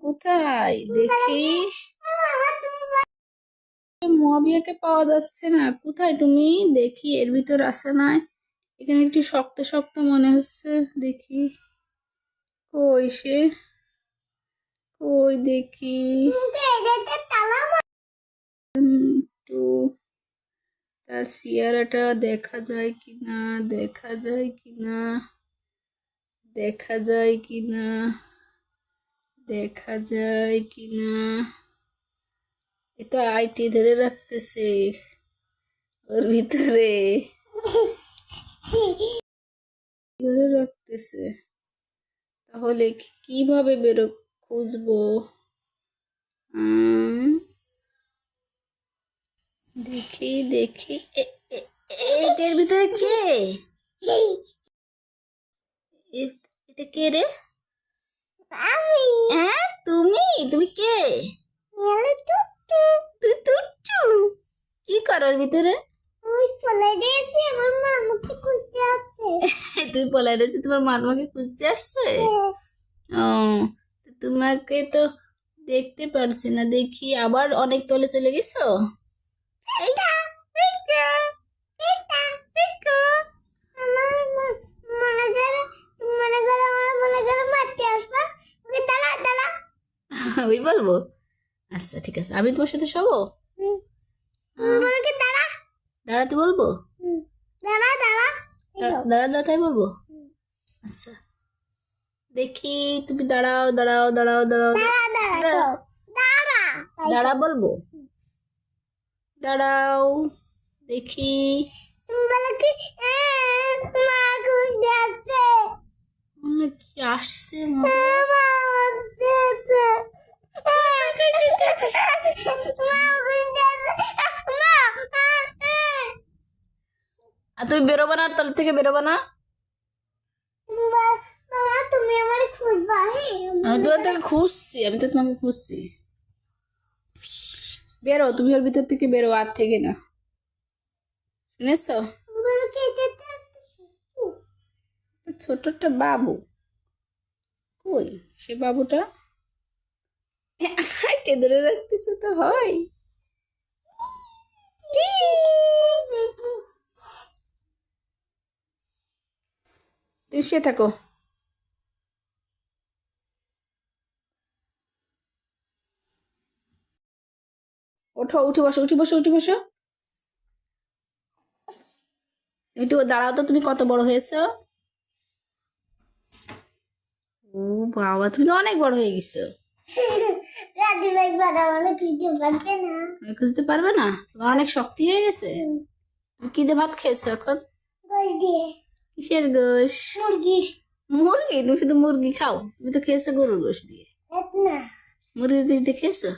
কোথায় দেখি? মহাবিয়াকে পাওয়া যাচ্ছে না। কোথায় তুমি? দেখি এর ভিতর আছে না? এখানে একটু শক্ত শক্ত মনে হচ্ছে। দেখি কই সে, কই দেখি। আমি একটু তার চেহারাটা দেখা যায় কিনা, দেখা যায় কিনা, দেখা যায় কিনা, দেখা যায় কিনা। এ তো আইটি ধরে রাখতেছে ওর ভিতরে, ধরে রাখতেছে। তাহলে কিভাবে খুঁজবো? দেখি দেখি, এটার ভিতরে কে? এটা কে রে? হ্যাঁ তুমি, তুমি কে? তুই তুচ্ছু, কি করার ভিতরে? তুই পলাই রয়েছে, তোমার মা তোমাকে খুঁজতে আসছে? ও, তোমাকে তো দেখতে পারছি না। দেখি আবার অনেক তলে চলে গেছো। ওই বলবো? আচ্ছা ঠিক আছে, আমি তোমার সাথে শোবো। দাঁড়াতে বলবো? দাঁড়া দাঁড়া তাই বলবো? আচ্ছা দেখি, তুমি দাঁড়াও দাঁড়াও দাঁড়াও দাঁড়াও দাঁড়া বলবো? দাঁড়াও দেখি। কি আসছে? আর তুমি বেরোবা না, তল থেকে বেরোবা না। আমি তোমার থেকে খুঁজছি, আমি তো তোমাকে খুঁজছি। বেরো, তুমি ওর ভিতর থেকে বেরো, আর থেকে না, শুনেছো? ছোট একটা বাবু, কই সে বাবুটা? কে ধরে রাখতেছো তো হয়। তুমি শুয়ে থাকো। ওঠো, উঠে বসো, উঠে বসো, উঠে বসো। একটু দাঁড়াও তো, তুমি কত বড় হয়েছো? ও বাবা, তুমি তো অনেক বড় হয়ে গেছো। খুঁজতে পারবে না? তোমার অনেক শক্তি হয়ে গেছে। তুমি কি দিয়ে ভাত খেয়েছো এখন? কিসের গোশ? মুরগি? তুমি শুধু মুরগি খাও? তুমি তো খেয়েছো গরুর গোশ দিয়ে। মুরগির গোশ দিয়ে খেয়েছো?